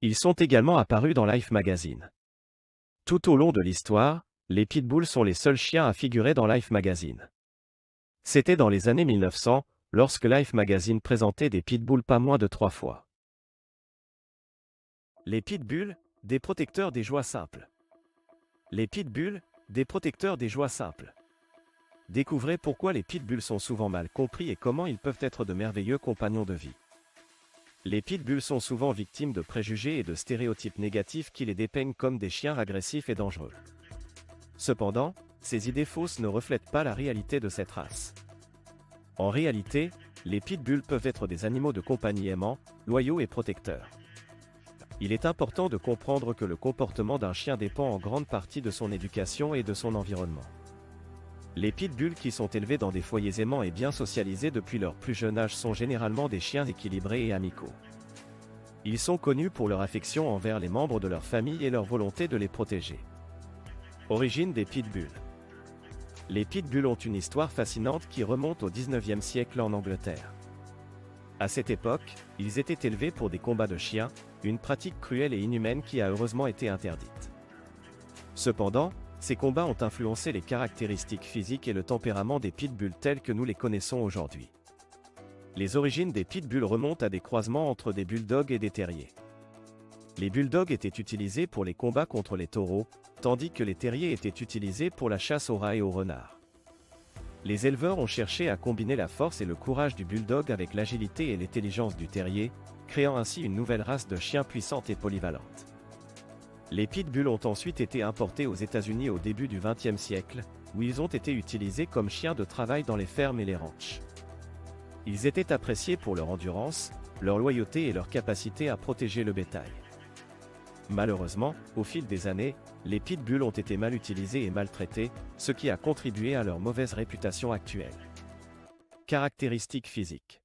Ils sont également apparus dans Life Magazine. Tout au long de l'histoire, les pitbulls sont les seuls chiens à figurer dans Life Magazine. C'était dans les années 1900, lorsque Life Magazine présentait des pitbulls pas moins de 3 fois. Les pitbulls, des protecteurs des joies simples. Les pitbulls, des protecteurs des joies simples. Découvrez pourquoi les pitbulls sont souvent mal compris et comment ils peuvent être de merveilleux compagnons de vie. Les pitbulls sont souvent victimes de préjugés et de stéréotypes négatifs qui les dépeignent comme des chiens agressifs et dangereux. Cependant, ces idées fausses ne reflètent pas la réalité de cette race. En réalité, les pitbulls peuvent être des animaux de compagnie aimants, loyaux et protecteurs. Il est important de comprendre que le comportement d'un chien dépend en grande partie de son éducation et de son environnement. Les pitbulls qui sont élevés dans des foyers aimants et bien socialisés depuis leur plus jeune âge sont généralement des chiens équilibrés et amicaux. Ils sont connus pour leur affection envers les membres de leur famille et leur volonté de les protéger. Origine des pitbulls. Les pitbulls ont une histoire fascinante qui remonte au XIXe siècle en Angleterre. À cette époque, ils étaient élevés pour des combats de chiens, une pratique cruelle et inhumaine qui a heureusement été interdite. Cependant, ces combats ont influencé les caractéristiques physiques et le tempérament des pitbulls tels que nous les connaissons aujourd'hui. Les origines des pitbulls remontent à des croisements entre des bulldogs et des terriers. Les bulldogs étaient utilisés pour les combats contre les taureaux, tandis que les terriers étaient utilisés pour la chasse aux rats et aux renards. Les éleveurs ont cherché à combiner la force et le courage du bulldog avec l'agilité et l'intelligence du terrier, créant ainsi une nouvelle race de chiens puissante et polyvalente. Les pitbulls ont ensuite été importés aux États-Unis au début du XXe siècle, où ils ont été utilisés comme chiens de travail dans les fermes et les ranchs. Ils étaient appréciés pour leur endurance, leur loyauté et leur capacité à protéger le bétail. Malheureusement, au fil des années, les pitbulls ont été mal utilisés et maltraités, ce qui a contribué à leur mauvaise réputation actuelle. Caractéristiques physiques.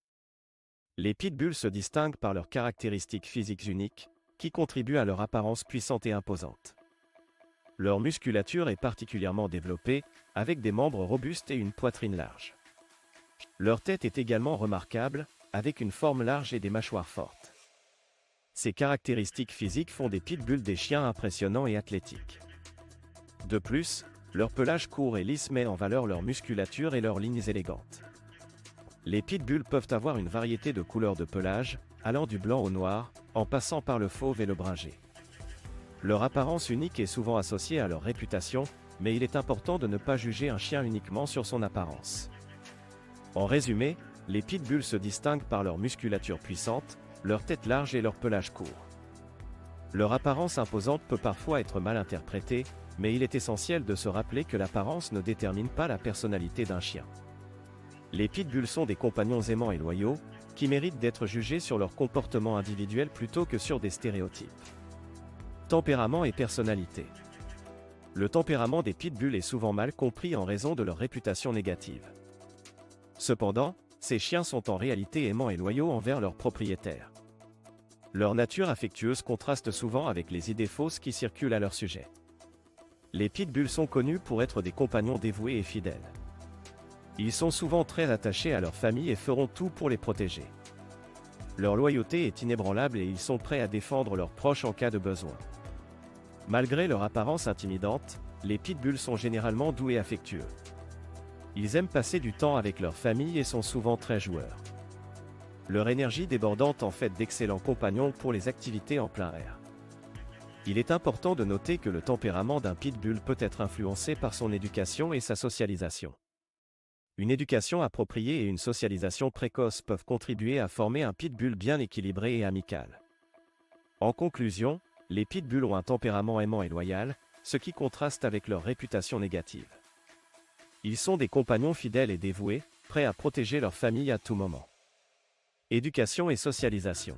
Les pitbulls se distinguent par leurs caractéristiques physiques uniques, qui contribuent à leur apparence puissante et imposante. Leur musculature est particulièrement développée, avec des membres robustes et une poitrine large. Leur tête est également remarquable, avec une forme large et des mâchoires fortes. Ces caractéristiques physiques font des pitbulls des chiens impressionnants et athlétiques. De plus, leur pelage court et lisse met en valeur leur musculature et leurs lignes élégantes. Les pitbulls peuvent avoir une variété de couleurs de pelage, allant du blanc au noir, en passant par le fauve et le bringé. Leur apparence unique est souvent associée à leur réputation, mais il est important de ne pas juger un chien uniquement sur son apparence. En résumé, les pitbulls se distinguent par leur musculature puissante, leur tête large et leur pelage court. Leur apparence imposante peut parfois être mal interprétée, mais il est essentiel de se rappeler que l'apparence ne détermine pas la personnalité d'un chien. Les pitbulls sont des compagnons aimants et loyaux, qui méritent d'être jugés sur leur comportement individuel plutôt que sur des stéréotypes. Tempérament et personnalité. Le tempérament des pitbulls est souvent mal compris en raison de leur réputation négative. Cependant, ces chiens sont en réalité aimants et loyaux envers leurs propriétaires. Leur nature affectueuse contraste souvent avec les idées fausses qui circulent à leur sujet. Les pitbulls sont connus pour être des compagnons dévoués et fidèles. Ils sont souvent très attachés à leur famille et feront tout pour les protéger. Leur loyauté est inébranlable et ils sont prêts à défendre leurs proches en cas de besoin. Malgré leur apparence intimidante, les pitbulls sont généralement doux et affectueux. Ils aiment passer du temps avec leur famille et sont souvent très joueurs. Leur énergie débordante en fait d'excellents compagnons pour les activités en plein air. Il est important de noter que le tempérament d'un pitbull peut être influencé par son éducation et sa socialisation. Une éducation appropriée et une socialisation précoce peuvent contribuer à former un pitbull bien équilibré et amical. En conclusion, les pitbulls ont un tempérament aimant et loyal, ce qui contraste avec leur réputation négative. Ils sont des compagnons fidèles et dévoués, prêts à protéger leur famille à tout moment. Éducation et socialisation.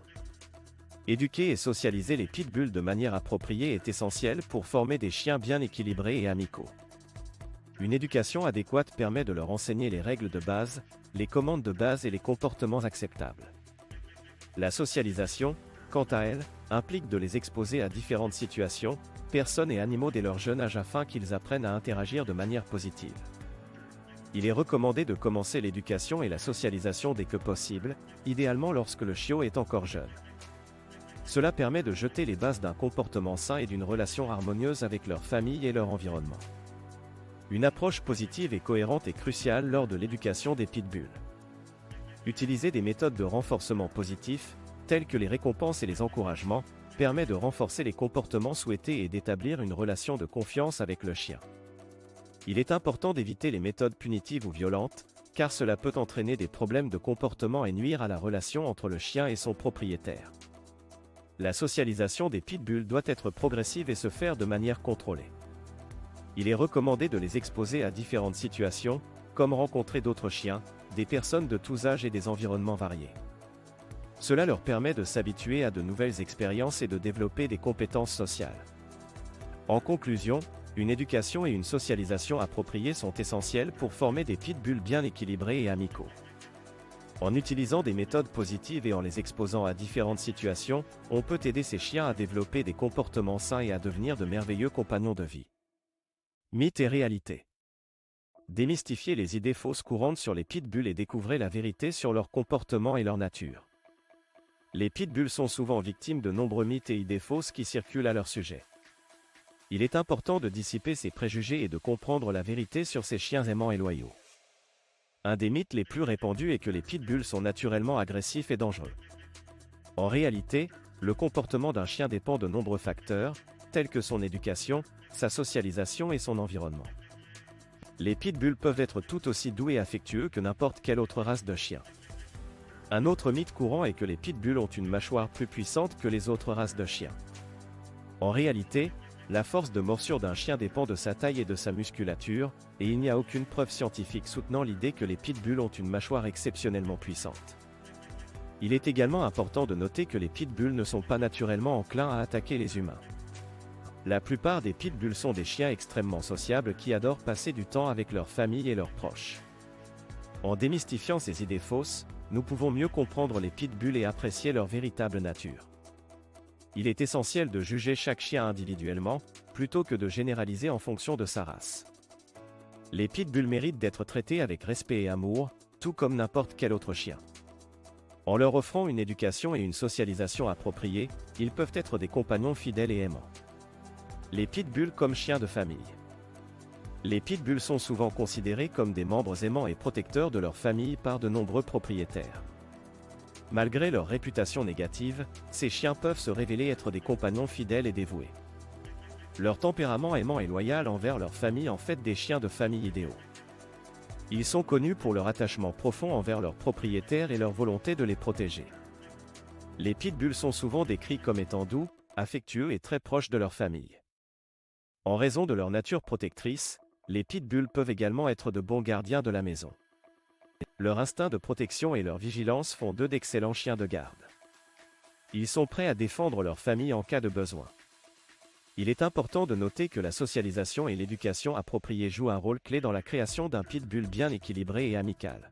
Éduquer et socialiser les pitbulls de manière appropriée est essentiel pour former des chiens bien équilibrés et amicaux. Une éducation adéquate permet de leur enseigner les règles de base, les commandes de base et les comportements acceptables. La socialisation, quant à elle, implique de les exposer à différentes situations, personnes et animaux dès leur jeune âge afin qu'ils apprennent à interagir de manière positive. Il est recommandé de commencer l'éducation et la socialisation dès que possible, idéalement lorsque le chiot est encore jeune. Cela permet de jeter les bases d'un comportement sain et d'une relation harmonieuse avec leur famille et leur environnement. Une approche positive et cohérente est cruciale lors de l'éducation des pitbulls. Utiliser des méthodes de renforcement positif, telles que les récompenses et les encouragements, permet de renforcer les comportements souhaités et d'établir une relation de confiance avec le chien. Il est important d'éviter les méthodes punitives ou violentes, car cela peut entraîner des problèmes de comportement et nuire à la relation entre le chien et son propriétaire. La socialisation des pitbulls doit être progressive et se faire de manière contrôlée. Il est recommandé de les exposer à différentes situations, comme rencontrer d'autres chiens, des personnes de tous âges et des environnements variés. Cela leur permet de s'habituer à de nouvelles expériences et de développer des compétences sociales. En conclusion, une éducation et une socialisation appropriées sont essentielles pour former des pitbulls bien équilibrés et amicaux. En utilisant des méthodes positives et en les exposant à différentes situations, on peut aider ces chiens à développer des comportements sains et à devenir de merveilleux compagnons de vie. Mythes et réalité. Démystifiez les idées fausses courantes sur les pitbulls et découvrez la vérité sur leur comportement et leur nature. Les pitbulls sont souvent victimes de nombreux mythes et idées fausses qui circulent à leur sujet. Il est important de dissiper ces préjugés et de comprendre la vérité sur ces chiens aimants et loyaux. Un des mythes les plus répandus est que les pitbulls sont naturellement agressifs et dangereux. En réalité, le comportement d'un chien dépend de nombreux facteurs, tels que son éducation, sa socialisation et son environnement. Les pitbulls peuvent être tout aussi doux et affectueux que n'importe quelle autre race de chien. Un autre mythe courant est que les pitbulls ont une mâchoire plus puissante que les autres races de chiens. En réalité, la force de morsure d'un chien dépend de sa taille et de sa musculature, et il n'y a aucune preuve scientifique soutenant l'idée que les pitbulls ont une mâchoire exceptionnellement puissante. Il est également important de noter que les pitbulls ne sont pas naturellement enclins à attaquer les humains. La plupart des pitbulls sont des chiens extrêmement sociables qui adorent passer du temps avec leur famille et leurs proches. En démystifiant ces idées fausses, nous pouvons mieux comprendre les pitbulls et apprécier leur véritable nature. Il est essentiel de juger chaque chien individuellement, plutôt que de généraliser en fonction de sa race. Les pitbulls méritent d'être traités avec respect et amour, tout comme n'importe quel autre chien. En leur offrant une éducation et une socialisation appropriées, ils peuvent être des compagnons fidèles et aimants. Les pitbulls comme chiens de famille. Les pitbulls sont souvent considérés comme des membres aimants et protecteurs de leur famille par de nombreux propriétaires. Malgré leur réputation négative, ces chiens peuvent se révéler être des compagnons fidèles et dévoués. Leur tempérament aimant et loyal envers leur famille en fait des chiens de famille idéaux. Ils sont connus pour leur attachement profond envers leurs propriétaires et leur volonté de les protéger. Les pitbulls sont souvent décrits comme étant doux, affectueux et très proches de leur famille. En raison de leur nature protectrice, les pitbulls peuvent également être de bons gardiens de la maison. Leur instinct de protection et leur vigilance font d'eux d'excellents chiens de garde. Ils sont prêts à défendre leur famille en cas de besoin. Il est important de noter que la socialisation et l'éducation appropriée jouent un rôle clé dans la création d'un pitbull bien équilibré et amical.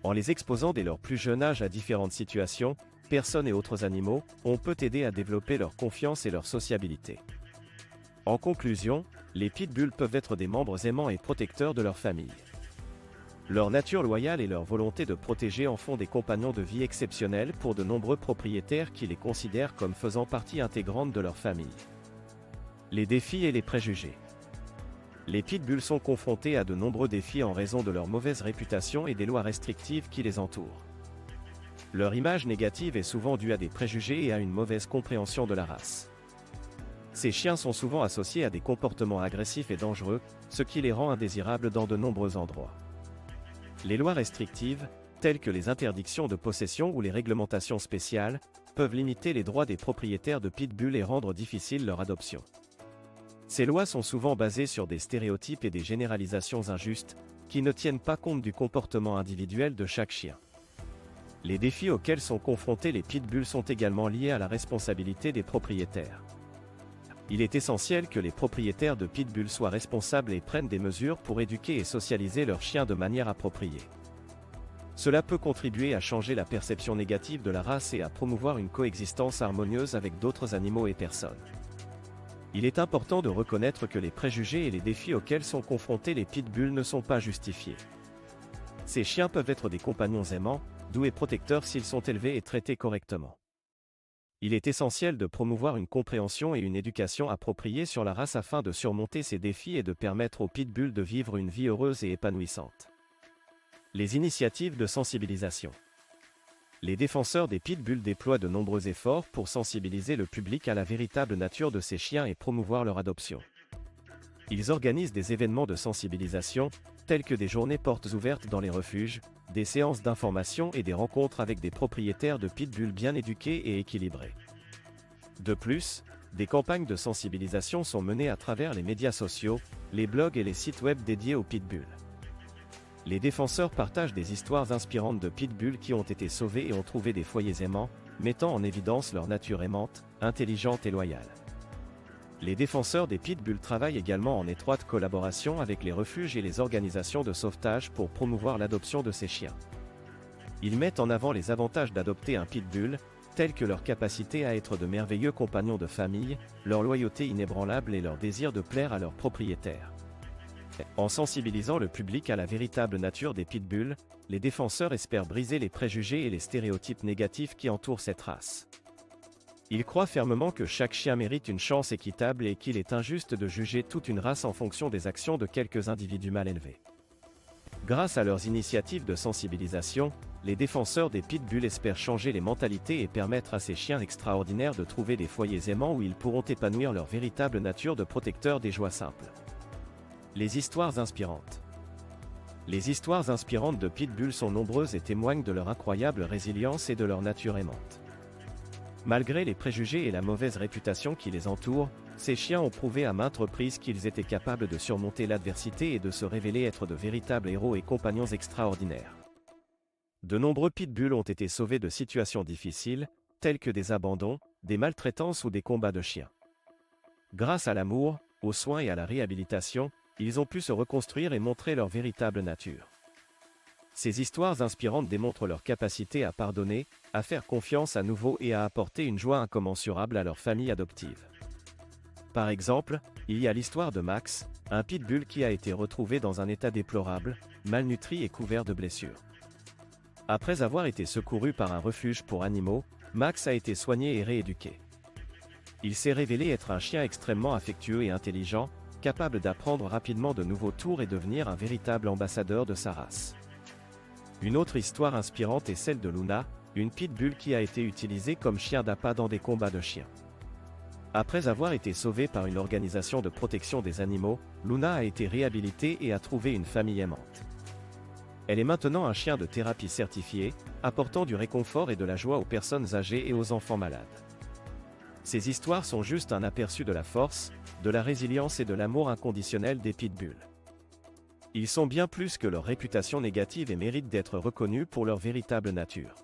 En les exposant dès leur plus jeune âge à différentes situations, personnes et autres animaux, on peut aider à développer leur confiance et leur sociabilité. En conclusion, les pitbulls peuvent être des membres aimants et protecteurs de leur famille. Leur nature loyale et leur volonté de protéger en font des compagnons de vie exceptionnels pour de nombreux propriétaires qui les considèrent comme faisant partie intégrante de leur famille. Les défis et les préjugés. Les pitbulls sont confrontés à de nombreux défis en raison de leur mauvaise réputation et des lois restrictives qui les entourent. Leur image négative est souvent due à des préjugés et à une mauvaise compréhension de la race. Ces chiens sont souvent associés à des comportements agressifs et dangereux, ce qui les rend indésirables dans de nombreux endroits. Les lois restrictives, telles que les interdictions de possession ou les réglementations spéciales, peuvent limiter les droits des propriétaires de pitbulls et rendre difficile leur adoption. Ces lois sont souvent basées sur des stéréotypes et des généralisations injustes, qui ne tiennent pas compte du comportement individuel de chaque chien. Les défis auxquels sont confrontés les pitbulls sont également liés à la responsabilité des propriétaires. Il est essentiel que les propriétaires de pitbulls soient responsables et prennent des mesures pour éduquer et socialiser leurs chiens de manière appropriée. Cela peut contribuer à changer la perception négative de la race et à promouvoir une coexistence harmonieuse avec d'autres animaux et personnes. Il est important de reconnaître que les préjugés et les défis auxquels sont confrontés les pitbulls ne sont pas justifiés. Ces chiens peuvent être des compagnons aimants, doux et protecteurs s'ils sont élevés et traités correctement. Il est essentiel de promouvoir une compréhension et une éducation appropriée sur la race afin de surmonter ces défis et de permettre aux pitbulls de vivre une vie heureuse et épanouissante. Les initiatives de sensibilisation. Les défenseurs des pitbulls déploient de nombreux efforts pour sensibiliser le public à la véritable nature de ces chiens et promouvoir leur adoption. Ils organisent des événements de sensibilisation, tels que des journées portes ouvertes dans les refuges, des séances d'information et des rencontres avec des propriétaires de pitbulls bien éduqués et équilibrés. De plus, des campagnes de sensibilisation sont menées à travers les médias sociaux, les blogs et les sites web dédiés aux pitbulls. Les défenseurs partagent des histoires inspirantes de pitbulls qui ont été sauvés et ont trouvé des foyers aimants, mettant en évidence leur nature aimante, intelligente et loyale. Les défenseurs des pitbulls travaillent également en étroite collaboration avec les refuges et les organisations de sauvetage pour promouvoir l'adoption de ces chiens. Ils mettent en avant les avantages d'adopter un pitbull, tels que leur capacité à être de merveilleux compagnons de famille, leur loyauté inébranlable et leur désir de plaire à leurs propriétaires. En sensibilisant le public à la véritable nature des pitbulls, les défenseurs espèrent briser les préjugés et les stéréotypes négatifs qui entourent cette race. Ils croient fermement que chaque chien mérite une chance équitable et qu'il est injuste de juger toute une race en fonction des actions de quelques individus mal élevés. Grâce à leurs initiatives de sensibilisation, les défenseurs des pitbulls espèrent changer les mentalités et permettre à ces chiens extraordinaires de trouver des foyers aimants où ils pourront épanouir leur véritable nature de protecteurs des joies simples. Les histoires inspirantes. Les histoires inspirantes de pitbulls sont nombreuses et témoignent de leur incroyable résilience et de leur nature aimante. Malgré les préjugés et la mauvaise réputation qui les entourent, ces chiens ont prouvé à maintes reprises qu'ils étaient capables de surmonter l'adversité et de se révéler être de véritables héros et compagnons extraordinaires. De nombreux pitbulls ont été sauvés de situations difficiles, telles que des abandons, des maltraitances ou des combats de chiens. Grâce à l'amour, aux soins et à la réhabilitation, ils ont pu se reconstruire et montrer leur véritable nature. Ces histoires inspirantes démontrent leur capacité à pardonner, à faire confiance à nouveau et à apporter une joie incommensurable à leur famille adoptive. Par exemple, il y a l'histoire de Max, un pitbull qui a été retrouvé dans un état déplorable, malnutri et couvert de blessures. Après avoir été secouru par un refuge pour animaux, Max a été soigné et rééduqué. Il s'est révélé être un chien extrêmement affectueux et intelligent, capable d'apprendre rapidement de nouveaux tours et devenir un véritable ambassadeur de sa race. Une autre histoire inspirante est celle de Luna, une pitbull qui a été utilisée comme chien d'appât dans des combats de chiens. Après avoir été sauvée par une organisation de protection des animaux, Luna a été réhabilitée et a trouvé une famille aimante. Elle est maintenant un chien de thérapie certifié, apportant du réconfort et de la joie aux personnes âgées et aux enfants malades. Ces histoires sont juste un aperçu de la force, de la résilience et de l'amour inconditionnel des pitbulls. Ils sont bien plus que leur réputation négative et méritent d'être reconnus pour leur véritable nature.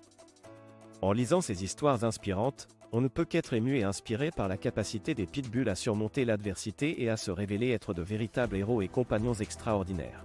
En lisant ces histoires inspirantes, on ne peut qu'être ému et inspiré par la capacité des pitbulls à surmonter l'adversité et à se révéler être de véritables héros et compagnons extraordinaires.